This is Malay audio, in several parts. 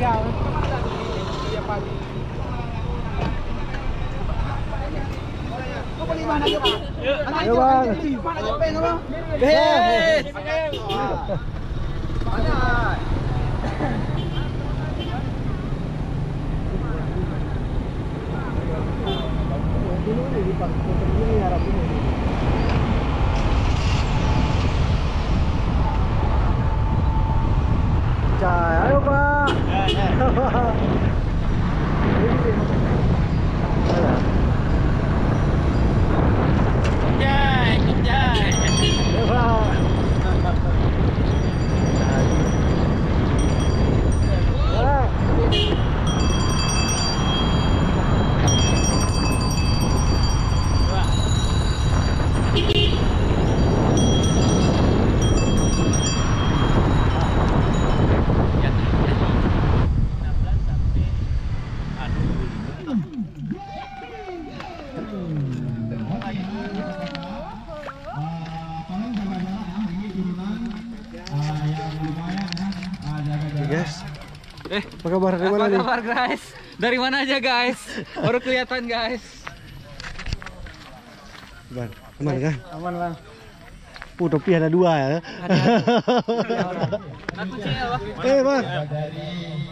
Ayo bang. Ayo pak. Guys, apa kabar? Apa kabar guys? Dari mana aja guys? Baru kelihatan guys. Bang, aman kan? Aman bang. Topi ada 2 ya. Ada Bang.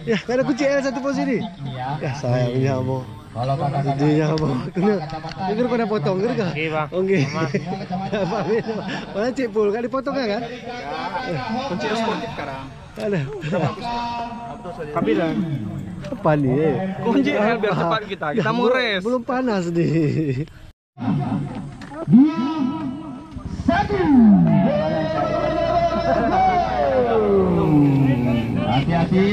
Ya, ada kunci L satu pos ini. Ya, saya punya mau. Kalau kakak Dia mau. Ini kena potong kan? Oke bang. Oke. Mana cek pul? Kan dipotong kan? Kunci sportif sekarang. Ada. Kabilan. Apa nih? Kunci L biar cepat kita. Kita mau race. Belum panas nih. 1. Hati-hati,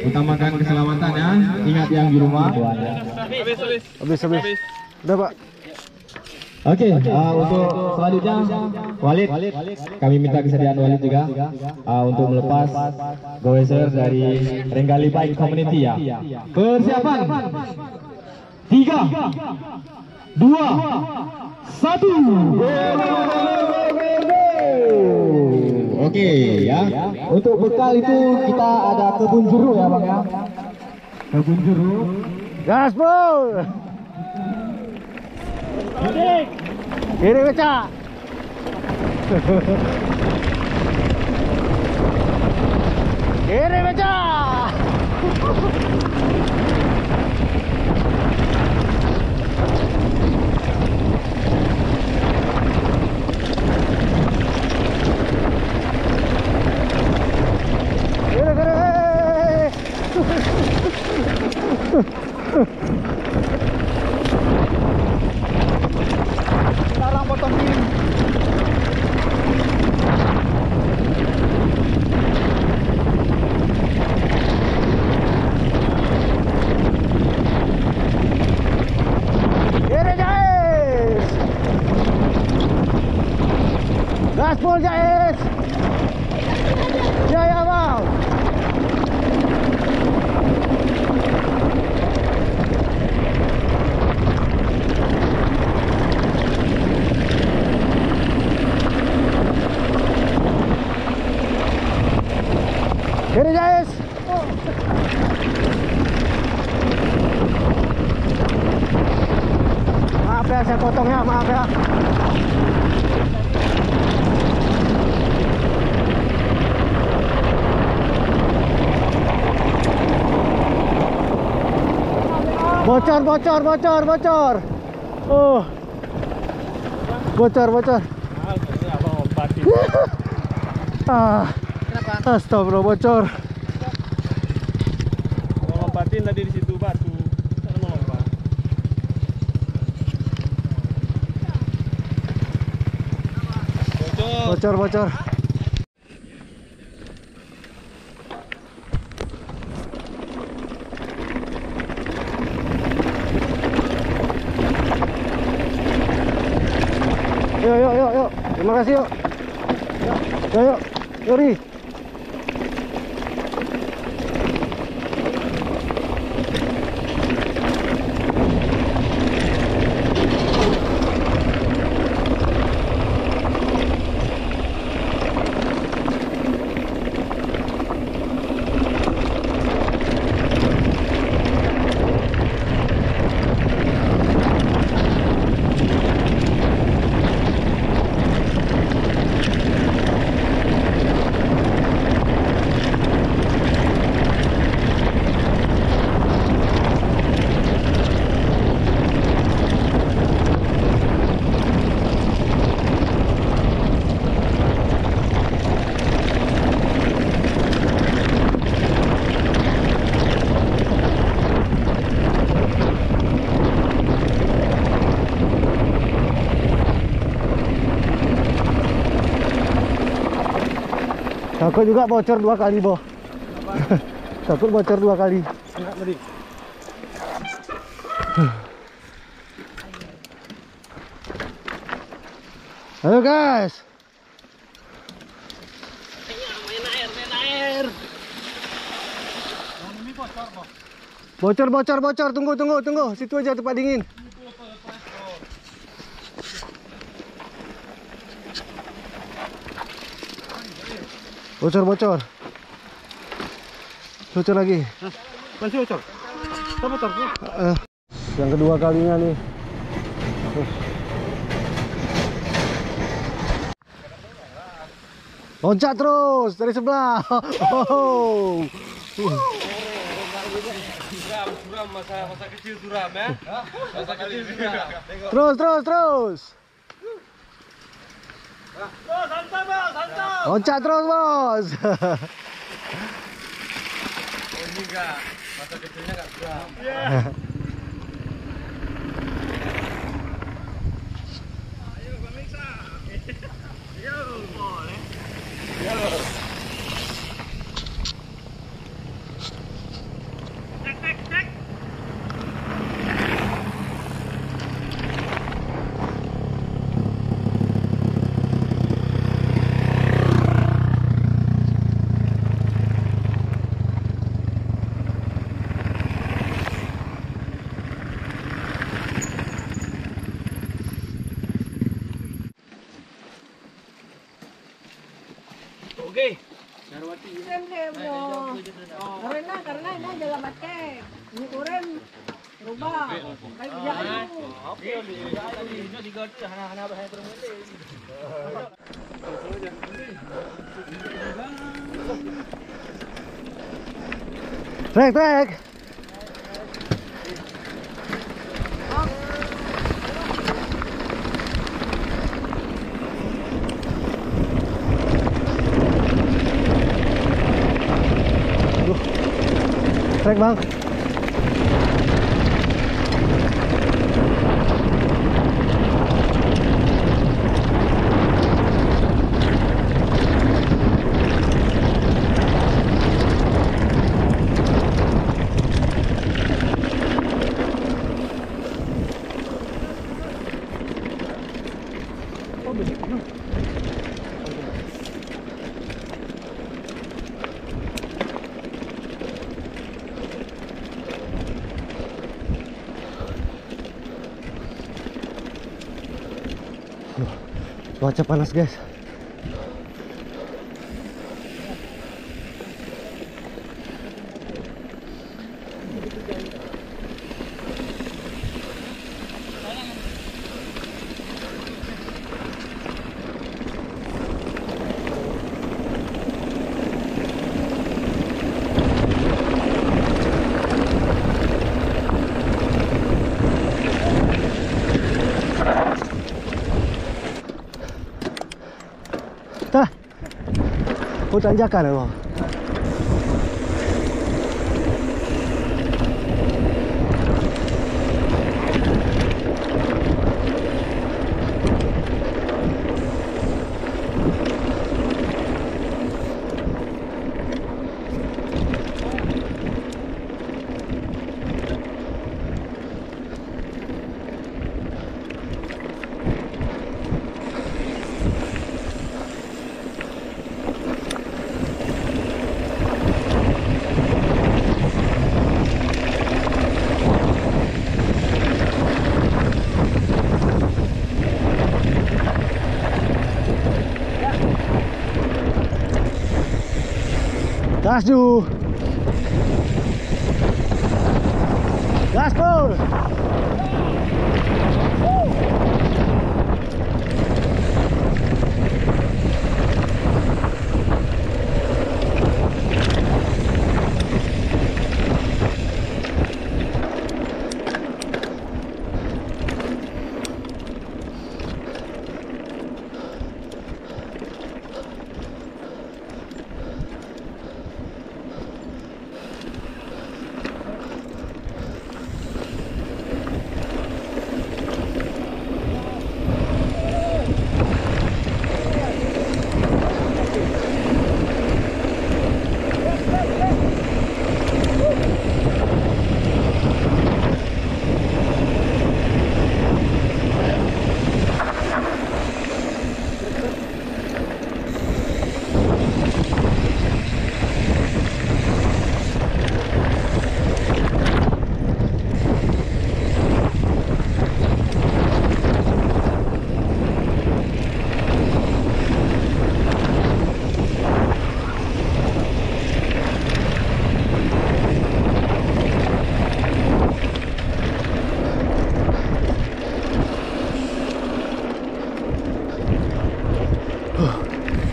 utamakan keselamatan ya. Ingat yang di rumah. Habis. Udah pak. Oke, untuk selanjutnya Walid, kami minta kesediaan Walid juga untuk melepas goeser dari Renggali Bike Community ya. Persiapan 3, 2, 1. Oke ya. Untuk bekal itu kita ada kebun jeruk ya bang ya. Kebun jeruk. Gaspol. Kiri becak. Kiri becak. Larang potong kiri. Kiri Jais. Gaspol Jais. Jaya bang. Kiri Jais. Maaf ya saya potongnya, maaf ya. Bocor. Oh. Bocor. Astagfirullah, bocor. Mau lompatin tadi di situ batu. Jangan melompat. Bocor. Yuk. Terima kasih yuk. Yuk. Yuri. Takut juga bocor 2 kali, Bo. Takut bocor 2 kali. Enggak tadi. Halo guys. Main air. Bocor. Tunggu. Situ aja tempat dingin. Bocor. Bocor lagi. Masih bocor. Bocor. Yang kedua kalinya nih. Loncat terus dari sebelah. Oh. Suram masa kecil suram ya. Masa kecil suram. Terus. Santai. Loncat terus, Bos. Oh ini enggak. Masa kecilnya enggak suram. Ayo Bang Miksa. Ayo, boleh. Cek. Oke. Karena ini adalah matek. Ini kurang rubah. Kayak biasa. Oke. Ini diganti hana bahaya terus. Trek. Trek, Bang. Cuaca panas, guys. Dah. Oh, tanjakan loh. Gas Ju. Gas Pul.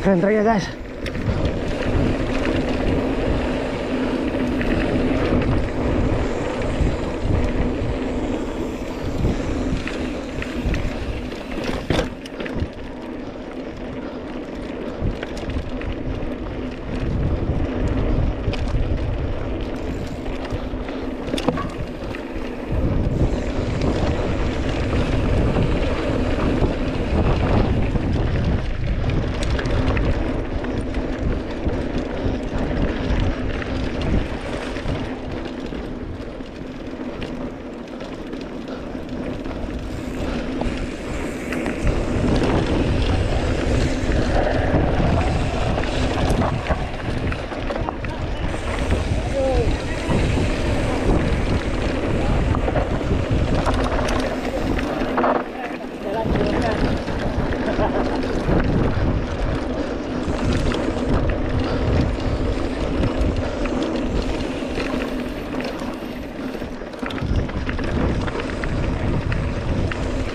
Keren treknya guys.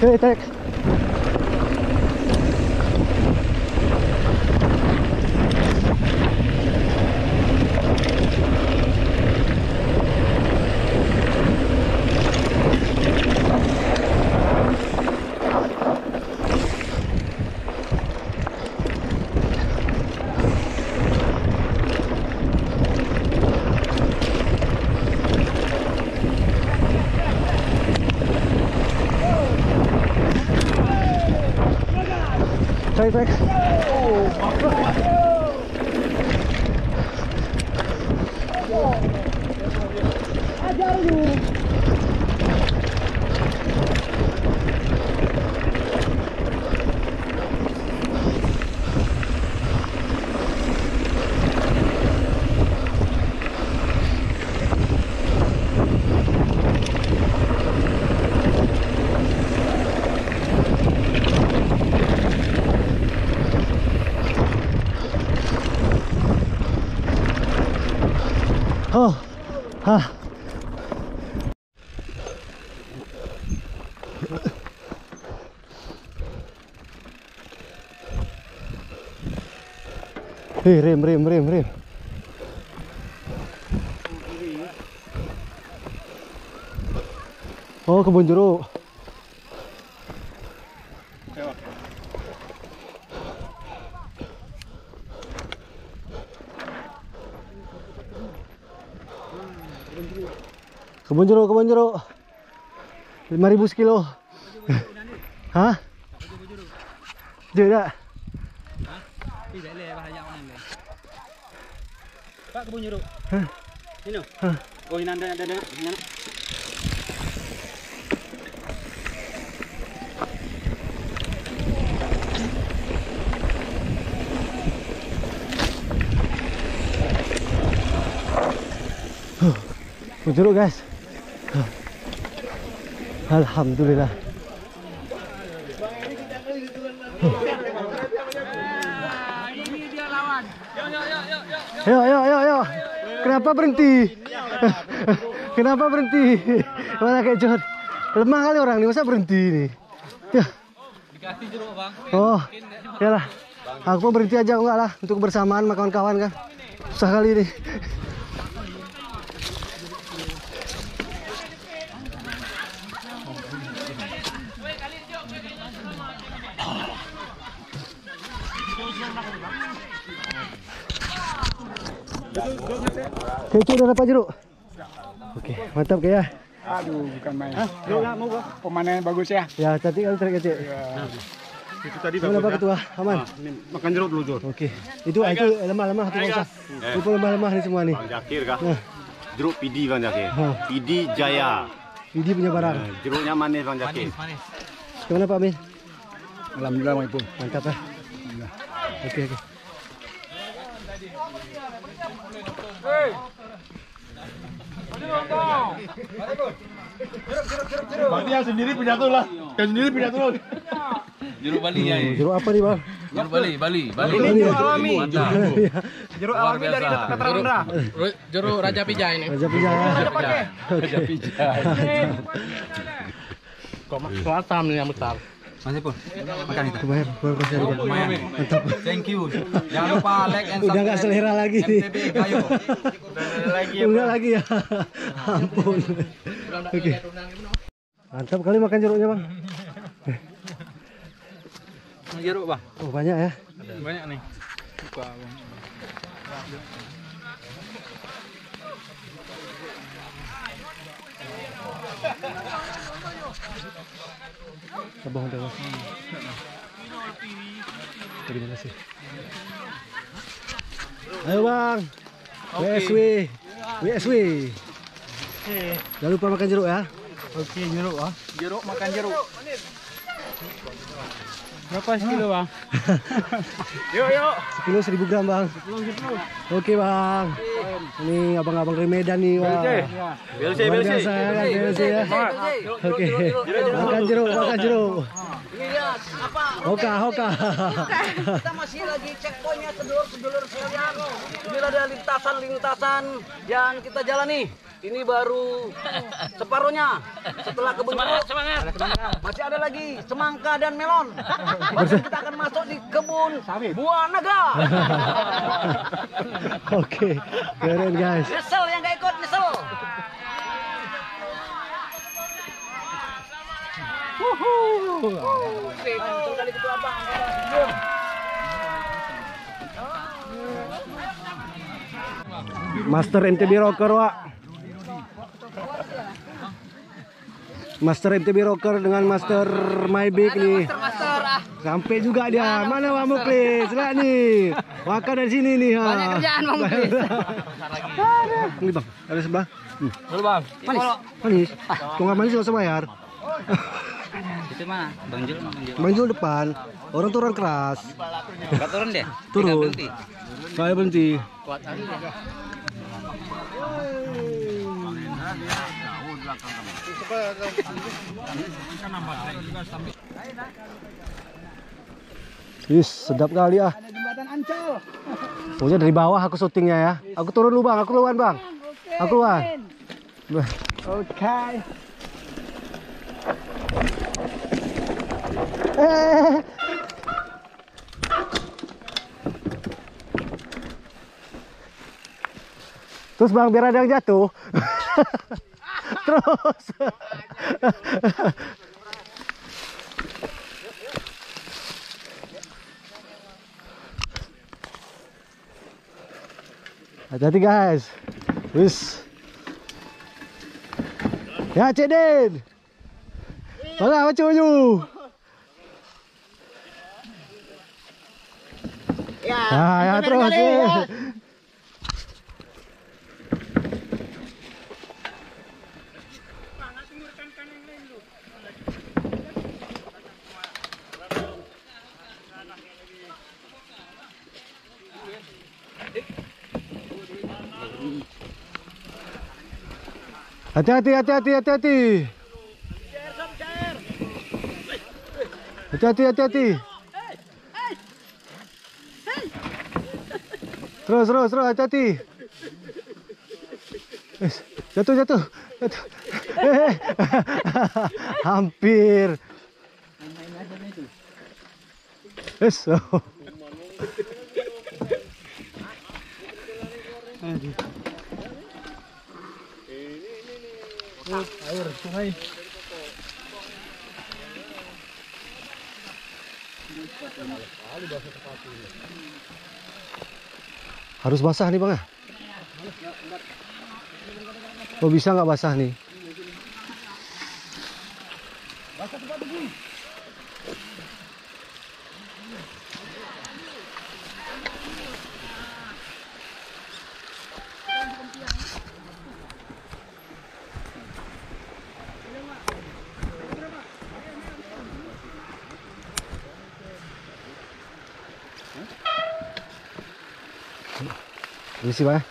Oke, trek. Trek. Oh, hah. Rem. Oh, kebun jeruk. Kebun jeruk. 5.000 sekilo. Hah? Dia dah. Tidak boleh bahaya mana. Pak kebun jeruk. Ini. Oh, ini ada. Kebun jeruk guys. Alhamdulillah. Ini dia lawan. Yo. Kenapa berhenti? Kenapa berhenti? Mana kecot? Lemah kali orang ini, masa berhenti nih? Ya. Dikasih jeruk, Bang. Oh, yalah. Aku berhenti aja enggak lah untuk bersamaan sama kawan-kawan kan. Susah kali ini. Kecil udah dapat jeruk. Oke, mantap ya. Aduh, bukan main. Pemandangan bagus ya. Ya, cantik kali trek kecil. Itu tadi Gimana Pak Ketua? Aman? makan jeruk dulu, Jor. Oke. Itu lemah-lemah tuh Bang Ustaz. Itu lemah-lemah nih semua nih. Bang Jakir kah? Nah. Jeruk PD Bang Jakir. Ha. PD Jaya. Ini punya barang. Jeruknya manis Bang Jakir. Manis. Gimana Pak Min? Alhamdulillah, Bang Ipul. Mantap ya. Oke. Bang yang sendiri punya tuh lah. Yang sendiri punya tuh. Jeruk Bali ya. Jeruk apa nih Bang? Jeruk Bali. Ini jeruk alami. Jeruk Luar biasa. Jeruk Raja Pijai ini. Raja Pijai. Raja Pijai. Kok asam nih yang besar. Mas Ipul, makan itu. Bayar kasih harga. Lumayan. Mantap. Thank you. Jangan lupa like and Udah nggak selera lagi nih. MTB Gayo. Enggak lagi ya. Ampun. Oke. Mantap kali makan jeruknya, Bang. Jeruk, Bang. Oh, banyak ya. Banyak nih. Buka, Bang. Abang udah. Terima kasih. Ayo, Bang. WSW. WSW. Jangan lupa makan jeruk ya. Oke, jeruk ah. Jeruk, makan jeruk. Berapa sekilo bang? Yuk. Sekilo 1000 gram, Bang. 10. Oke, Bang. Ini abang-abang dari Medan nih. Wah. BLC. Luar biasa ya kan, BLC ya. Oke. Makan jeruk. Ini lihat apa? Hoka. Kita masih lagi checkpointnya sedulur sekalian. Inilah ada lintasan yang kita jalani. Ini baru separuhnya. Setelah kebun jeruk, masih ada lagi semangka dan melon. Bahkan kita akan masuk di kebun buah naga. Oke. Keren, guys. Nyesel yang gak ikut, nyesel. Master MTB Rocker, Wak. Master MTB Rocker dengan Master Maybig nih. Sampai juga dia. Mana Bang Muklis? Lihat nih. Waka dari sini nih. Banyak kerjaan Bang Muklis. Ini Bang, ada sebelah. Dulu, Bang. Manis. Kok nggak manis nggak usah bayar. Itu mana? Bang Jul. Bang Jul depan. Orang turun keras. Enggak turun deh. Turun. Saya berhenti. Kuat aja. Sedap kali ah. Pokoknya dari bawah aku syutingnya ya. Aku turun dulu Bang, aku keluar Bang. Aku keluar. Oke. Terus Bang biar ada yang jatuh. Terus. Hati-hati guys. Wis. Ya Cik Din. Mana macam you? Ya terus. Hati-hati. Hati-hati. Terus hati-hati. Jatuh. Hampir. Air sungai. Harus basah nih Bang ya? Oh bisa nggak basah nih? Ini sih Pak.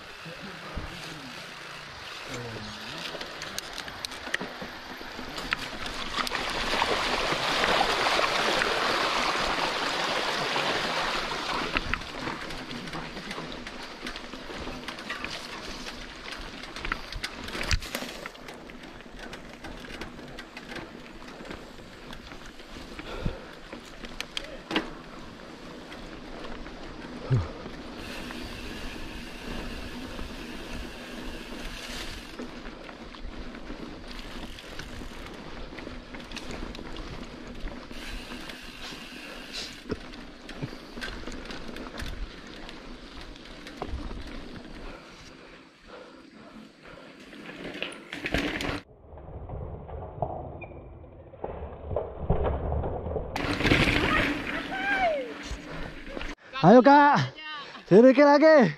Ayo Kak, sedikit lagi.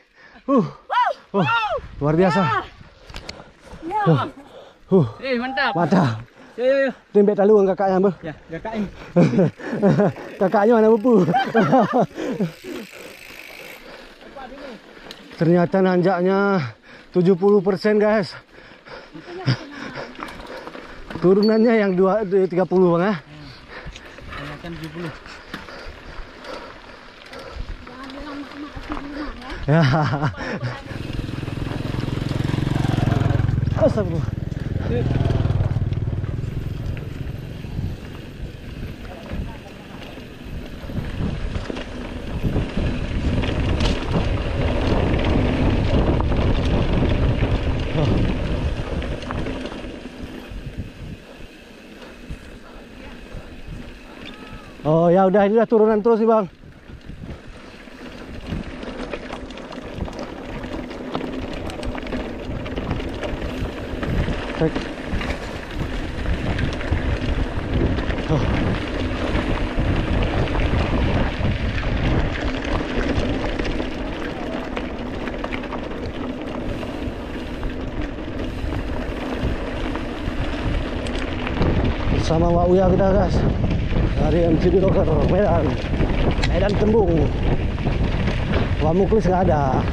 Luar biasa. Mantap. Mantap. Yo. Tembak talu dengan kakaknya, Bu. Ya, kakaknya. Kakaknya mana bupu? Ternyata nanjaknya 70% guys. Turunannya yang 30 Bang ya. Kelihatan 70. Ya. Astagfirullah. Oh ya udah, ini udah turunan terus nih Bang. Cek. Oh. Bersama Wak Uya kita guys, dari MCB Rocker Medan Tembung. Wamuklis nggak ada.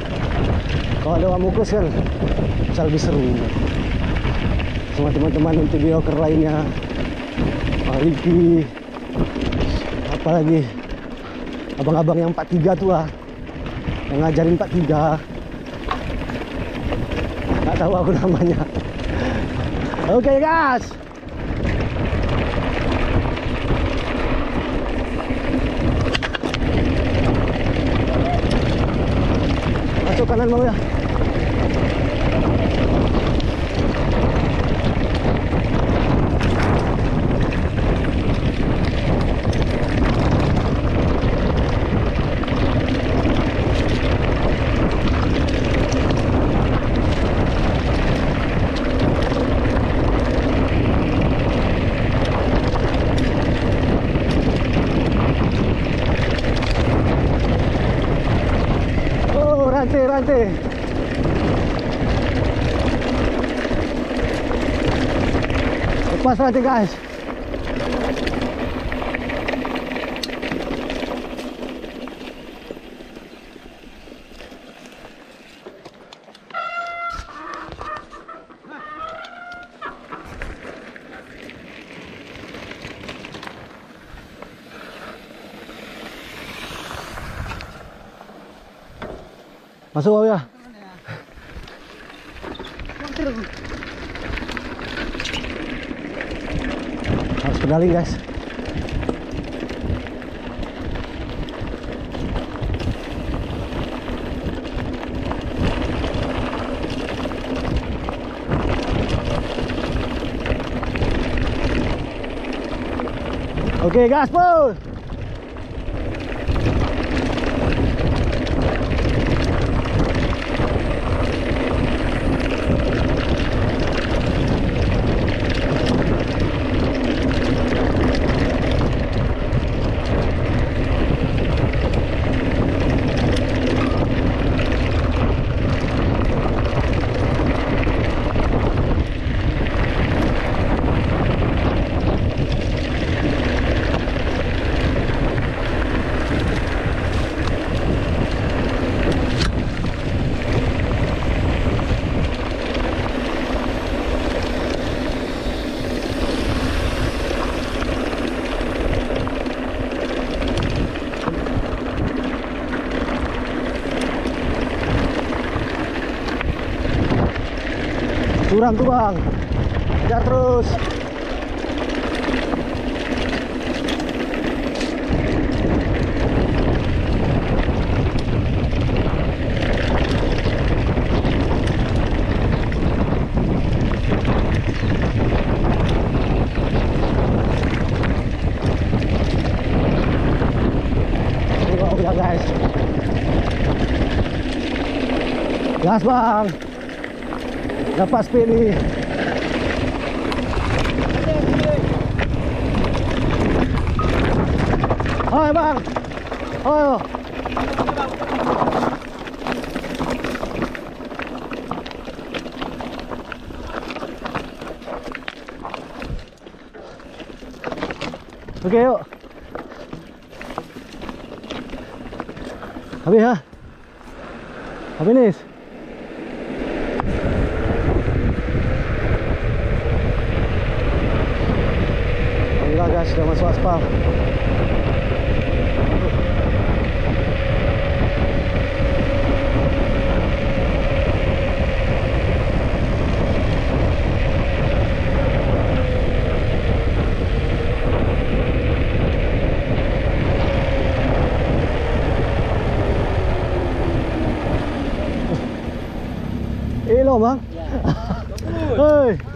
Kalau ada Wamuklis kan bisa lebih seru. Sama teman-teman MCB Rocker lainnya, Pak Riki, apalagi abang-abang yang 43 tuh lah, yang ngajarin 43. Nggak tahu aku namanya. Oke guys. Masuk kanan mau ya. Rantai. Lepas rantai guys. Masuk bawah ya. Harus pedalin guys. Oke, gaspol. Curang tuh Bang, kejar terus. Udah guys, gas Bang. Dapat speed nih. Hai Bang. Oh. Okey, yuk. Habis ha? Habis Nis? Alhamdulillah guys, sudah masuk aspal. Elok bang. Hei.